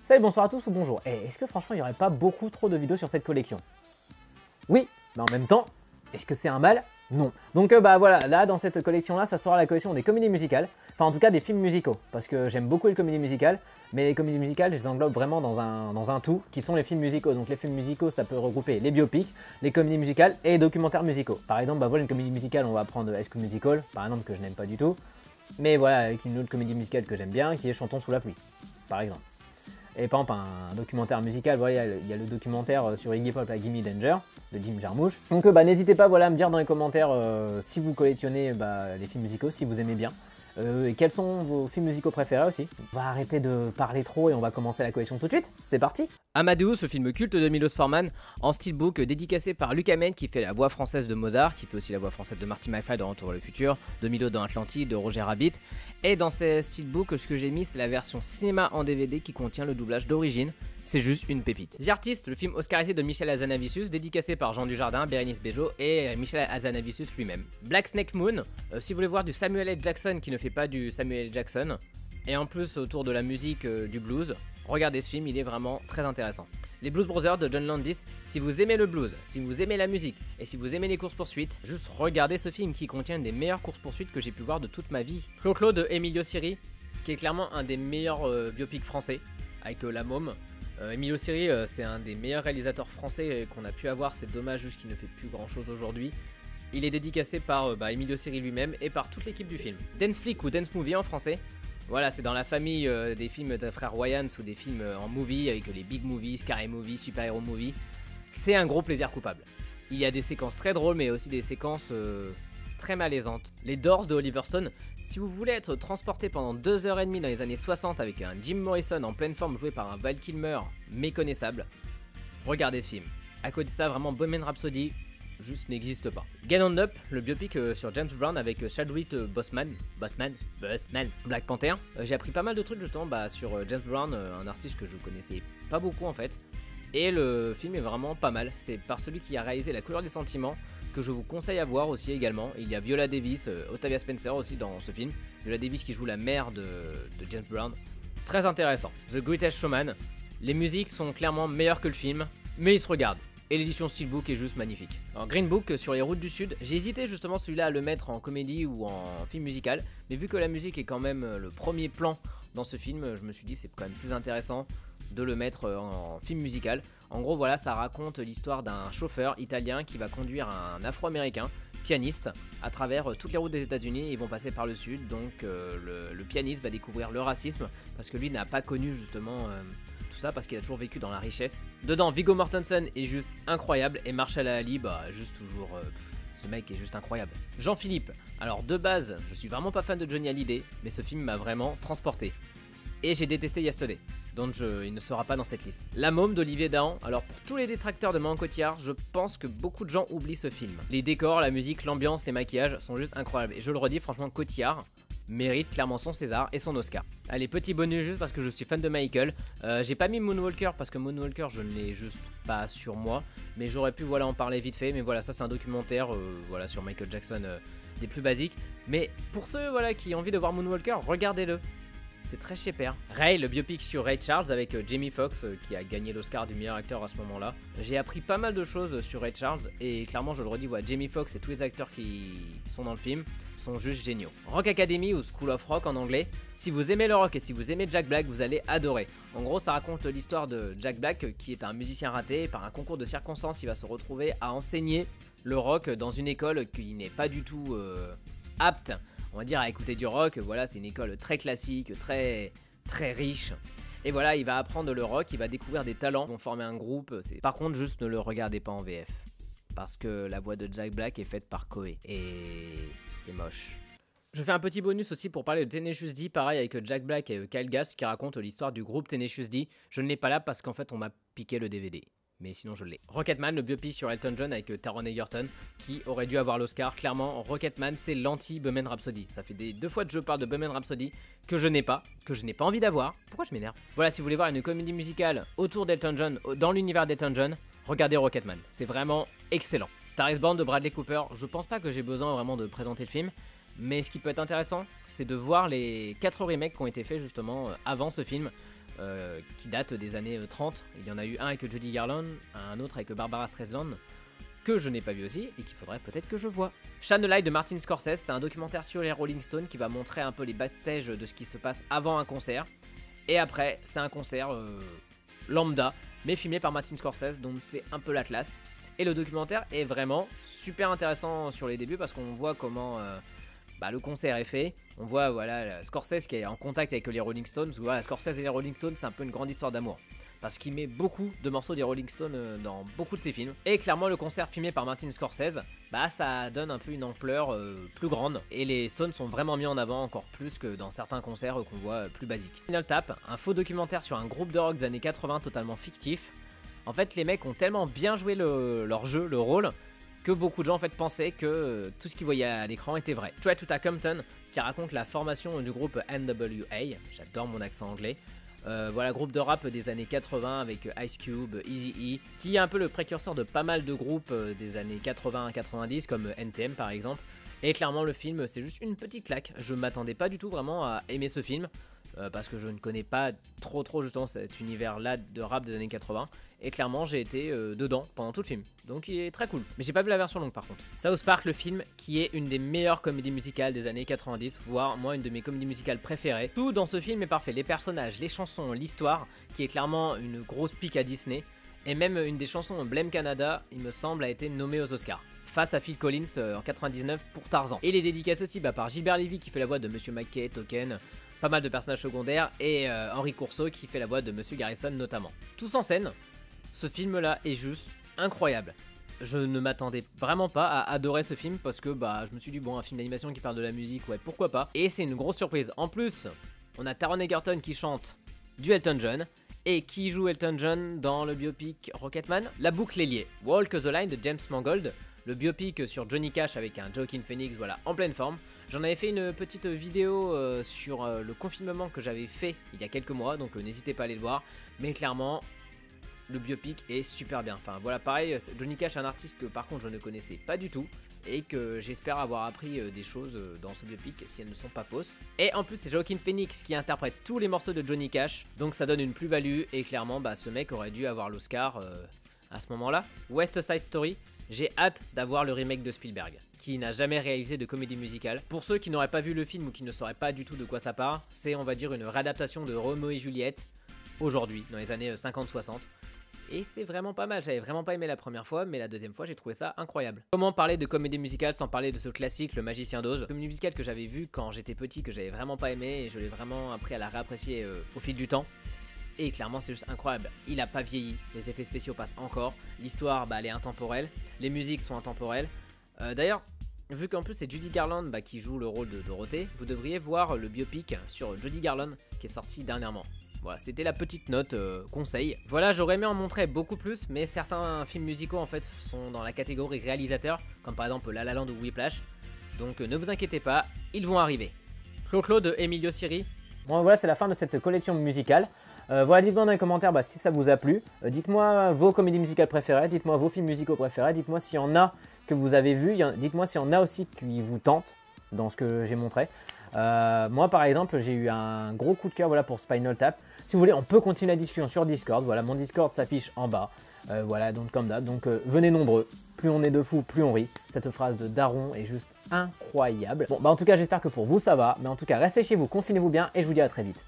Salut, bonsoir à tous ou bonjour. Et est-ce que franchement il n'y aurait pas beaucoup trop de vidéos sur cette collection? Oui, mais en même temps, est-ce que c'est un mal? Non. Donc bah voilà, là dans cette collection là, ça sera la collection des comédies musicales, enfin en tout cas des films musicaux, parce que j'aime beaucoup les comédies musicales, mais les comédies musicales je les englobe vraiment dans un tout, qui sont les films musicaux. Donc les films musicaux ça peut regrouper les biopics, les comédies musicales et les documentaires musicaux. Par exemple, bah voilà une comédie musicale, on va prendre High School Musical, par exemple, que je n'aime pas du tout, mais voilà avec une autre comédie musicale que j'aime bien, qui est Chantons sous la pluie, par exemple. Et par exemple, un documentaire musical, voilà, il y a le documentaire sur Iggy Pop à Gimme Danger, de Jim Jarmusch. Donc bah, n'hésitez pas voilà, à me dire dans les commentaires si vous collectionnez les films musicaux, si vous aimez bien. Et quels sont vos films musicaux préférés aussi. On va arrêter de parler trop et on va commencer la collection tout de suite. C'est parti. Amadeus, ce film culte de Milos Forman, en steelbook dédicacé par Luc Hamen qui fait la voix française de Mozart, qui fait aussi la voix française de Marty McFly dans Retour vers le futur, de Milo dans Atlantide, de Roger Rabbit. Et dans ces steelbooks, ce que j'ai mis, c'est la version cinéma en DVD qui contient le doublage d'origine. C'est juste une pépite. The Artist, le film oscarisé de Michel Hazanavicius, dédicacé par Jean Dujardin, Bérénice Bejo et Michel Hazanavicius lui-même. Black Snake Moon, si vous voulez voir du Samuel L. Jackson qui ne fait pas du Samuel L. Jackson, et en plus autour de la musique du blues, regardez ce film, il est vraiment très intéressant. Les Blues Brothers de John Landis, si vous aimez le blues, si vous aimez la musique et si vous aimez les courses-poursuites, juste regardez ce film qui contient une des meilleures courses-poursuites que j'ai pu voir de toute ma vie. Clo-Clo de Emilio Siri, qui est clairement un des meilleurs biopics français, avec La Môme. Emilio Siri, c'est un des meilleurs réalisateurs français qu'on a pu avoir, c'est dommage juste qu'il ne fait plus grand chose aujourd'hui. Il est dédicacé par Emilio Siri lui-même et par toute l'équipe du film. Dance Flick ou Dance Movie en français, voilà, c'est dans la famille des films des frères Wayans ou des films en movie avec les big movies, scary movies, super hero movies. C'est un gros plaisir coupable. Il y a des séquences très drôles mais aussi des séquences très malaisantes. Les Doors de Oliver Stone, si vous voulez être transporté pendant 2h30 dans les années 60 avec un Jim Morrison en pleine forme joué par un Val Kilmer méconnaissable, regardez ce film. À côté de ça, vraiment Bohemian Rhapsody juste n'existe pas. Get On Up, le biopic sur James Brown avec Chadwick Boseman, Black Panther. J'ai appris pas mal de trucs justement sur James Brown, un artiste que je connaissais pas beaucoup en fait. Et le film est vraiment pas mal. C'est par celui qui a réalisé La couleur des sentiments que je vous conseille à voir aussi également. Il y a Viola Davis, Octavia Spencer aussi dans ce film. Viola Davis qui joue la mère de James Brown. Très intéressant. The Greatest Showman. Les musiques sont clairement meilleures que le film, mais ils se regardent. Et l'édition Steelbook est juste magnifique. Alors Green Book sur les routes du sud, j'ai hésité justement celui-là à le mettre en comédie ou en film musical, mais vu que la musique est quand même le premier plan dans ce film, je me suis dit c'est quand même plus intéressant de le mettre en film musical. En gros voilà, ça raconte l'histoire d'un chauffeur italien qui va conduire un afro-américain pianiste à travers toutes les routes des États-Unis. Ils vont passer par le sud, donc le pianiste va découvrir le racisme parce que lui n'a pas connu justement tout ça parce qu'il a toujours vécu dans la richesse. Dedans, Viggo Mortensen est juste incroyable et Marshall Ali, juste toujours... ce mec est juste incroyable. Jean-Philippe, alors de base, je suis vraiment pas fan de Johnny Hallyday, mais ce film m'a vraiment transporté. Et j'ai détesté Yesterday, donc il ne sera pas dans cette liste. La Môme d'Olivier Dahan, alors pour tous les détracteurs de Marion Cotillard, je pense que beaucoup de gens oublient ce film. Les décors, la musique, l'ambiance, les maquillages sont juste incroyables. Et je le redis, franchement, Cotillard mérite clairement son César et son Oscar. Allez, petit bonus juste parce que je suis fan de Michael. J'ai pas mis Moonwalker parce que Moonwalker je ne l'ai juste pas sur moi, mais j'aurais pu voilà en parler vite fait. Mais voilà, ça c'est un documentaire voilà sur Michael Jackson des plus basiques. Mais pour ceux voilà qui ont envie de voir Moonwalker, regardez-le. C'est très chez-père. Ray, le biopic sur Ray Charles avec Jamie Foxx qui a gagné l'Oscar du meilleur acteur à ce moment-là. J'ai appris pas mal de choses sur Ray Charles et clairement je le redis, voilà, Jamie Foxx et tous les acteurs qui sont dans le film sont juste géniaux. Rock Academy ou School of Rock en anglais. Si vous aimez le rock et si vous aimez Jack Black, vous allez adorer. En gros, ça raconte l'histoire de Jack Black qui est un musicien raté et par un concours de circonstances, il va se retrouver à enseigner le rock dans une école qui n'est pas du tout apte, on va dire, à écouter du rock. Voilà, c'est une école très classique, très riche. Et voilà, il va apprendre le rock, il va découvrir des talents, ils vont former un groupe. Par contre, juste ne le regardez pas en VF. Parce que la voix de Jack Black est faite par Koé. Et c'est moche. Je fais un petit bonus aussi pour parler de Tenacious D, pareil avec Jack Black et Kyle Gass qui raconte l'histoire du groupe Tenacious D. Je ne l'ai pas là parce qu'en fait on m'a piqué le DVD. Mais sinon je l'ai. Rocketman, le biopic sur Elton John avec Taron Egerton, qui aurait dû avoir l'Oscar. Clairement, Rocketman, c'est l'anti-Bohemian Rhapsody. Ça fait deux fois que je parle de Bohemian Rhapsody que je n'ai pas envie d'avoir. Pourquoi je m'énerve? Voilà, si vous voulez voir une comédie musicale autour d'Elton John, dans l'univers d'Elton John, regardez Rocketman. C'est vraiment excellent. Star is Born de Bradley Cooper, je pense pas que j'ai besoin vraiment de présenter le film. Mais ce qui peut être intéressant, c'est de voir les 4 remakes qui ont été faits justement avant ce film. qui datent des années 30. Il y en a eu un avec Judy Garland, un autre avec Barbara Streisand, que je n'ai pas vu aussi et qu'il faudrait peut-être que je vois. Shine a Light de Martin Scorsese, c'est un documentaire sur les Rolling Stones qui va montrer un peu les backstage de ce qui se passe avant un concert. Et après, c'est un concert lambda, mais filmé par Martin Scorsese, donc c'est un peu la classe. Et le documentaire est vraiment super intéressant sur les débuts parce qu'on voit comment le concert est fait. On voit voilà, Scorsese qui est en contact avec les Rolling Stones. Voilà, Scorsese et les Rolling Stones, c'est un peu une grande histoire d'amour. Parce qu'il met beaucoup de morceaux des Rolling Stones dans beaucoup de ses films. Et clairement, le concert filmé par Martin Scorsese, ça donne un peu une ampleur plus grande. Et les Stones sont vraiment mis en avant encore plus que dans certains concerts qu'on voit plus basiques. Final Tap, un faux documentaire sur un groupe de rock des années 80 totalement fictif. En fait, les mecs ont tellement bien joué leur jeu, le rôle, que beaucoup de gens en fait pensaient que tout ce qu'ils voyaient à l'écran était vrai. Straight Outta Compton, qui raconte la formation du groupe NWA, j'adore mon accent anglais. Voilà, groupe de rap des années 80 avec Ice Cube, Eazy-E, qui est un peu le précurseur de pas mal de groupes des années 80-90 comme NTM par exemple. Et clairement le film c'est juste une petite claque, je m'attendais pas du tout vraiment à aimer ce film. Parce que je ne connais pas trop justement cet univers là de rap des années 80 et clairement j'ai été dedans pendant tout le film, donc il est très cool. Mais j'ai pas vu la version longue par contre. South Park le film, qui est une des meilleures comédies musicales des années 90, voire moi une de mes comédies musicales préférées. Tout dans ce film est parfait, les personnages, les chansons, l'histoire, qui est clairement une grosse pique à Disney, et même une des chansons Blame Canada, il me semble, a été nommée aux Oscars face à Phil Collins en 99 pour Tarzan. Et les dédicaces aussi par Gilbert Lévy qui fait la voix de Monsieur McKay, Token, pas mal de personnages secondaires, et Henry Courceau qui fait la voix de Monsieur Garrison notamment. Tous en scène, ce film là est juste incroyable. Je ne m'attendais vraiment pas à adorer ce film parce que je me suis dit bon, un film d'animation qui parle de la musique, ouais pourquoi pas. Et c'est une grosse surprise. En plus, on a Taron Egerton qui chante du Elton John et qui joue Elton John dans le biopic Rocketman. La boucle est liée. Walk the Line de James Mangold, le biopic sur Johnny Cash avec un Joaquin Phoenix, voilà, en pleine forme. J'en avais fait une petite vidéo sur le confinement que j'avais fait il y a quelques mois, donc n'hésitez pas à aller le voir. Mais clairement, le biopic est super bien. Enfin voilà, pareil, Johnny Cash est un artiste que par contre je ne connaissais pas du tout et que j'espère avoir appris des choses dans ce biopic si elles ne sont pas fausses. Et en plus c'est Joaquin Phoenix qui interprète tous les morceaux de Johnny Cash, donc ça donne une plus-value et clairement ce mec aurait dû avoir l'Oscar à ce moment-là. West Side Story, j'ai hâte d'avoir le remake de Spielberg, qui n'a jamais réalisé de comédie musicale. Pour ceux qui n'auraient pas vu le film ou qui ne sauraient pas du tout de quoi ça parle, c'est on va dire une réadaptation de Roméo et Juliette, aujourd'hui, dans les années 50-60. Et c'est vraiment pas mal, j'avais vraiment pas aimé la première fois, mais la deuxième fois j'ai trouvé ça incroyable. Comment parler de comédie musicale sans parler de ce classique, Le Magicien d'Oz, comédie musicale que j'avais vu quand j'étais petit, que j'avais vraiment pas aimé, et je l'ai vraiment appris à la réapprécier au fil du temps. Et clairement c'est juste incroyable, il a pas vieilli, les effets spéciaux passent encore, l'histoire elle est intemporelle, les musiques sont intemporelles. D'ailleurs, vu qu'en plus c'est Judy Garland qui joue le rôle de Dorothée, vous devriez voir le biopic sur Judy Garland qui est sorti dernièrement. Voilà, c'était la petite note conseil. Voilà, j'aurais aimé en montrer beaucoup plus, mais certains films musicaux en fait sont dans la catégorie réalisateur, comme par exemple La La Land ou Whiplash. Donc ne vous inquiétez pas, ils vont arriver. Clo-Clo de Emilio Siri. Bon voilà, c'est la fin de cette collection musicale. Voilà, dites-moi dans les commentaires si ça vous a plu. Dites-moi vos comédies musicales préférées, dites-moi vos films musicaux préférés, dites-moi s'il y en a que vous avez vus, dites-moi s'il y en a aussi qui vous tentent dans ce que j'ai montré. Moi par exemple j'ai eu un gros coup de cœur pour Spinal Tap. Si vous voulez on peut continuer la discussion sur Discord, voilà mon Discord s'affiche en bas, voilà donc comme d'hab, donc venez nombreux, plus on est de fous plus on rit, cette phrase de Daron est juste incroyable. Bon en tout cas j'espère que pour vous ça va, mais en tout cas restez chez vous, confinez-vous bien et je vous dis à très vite.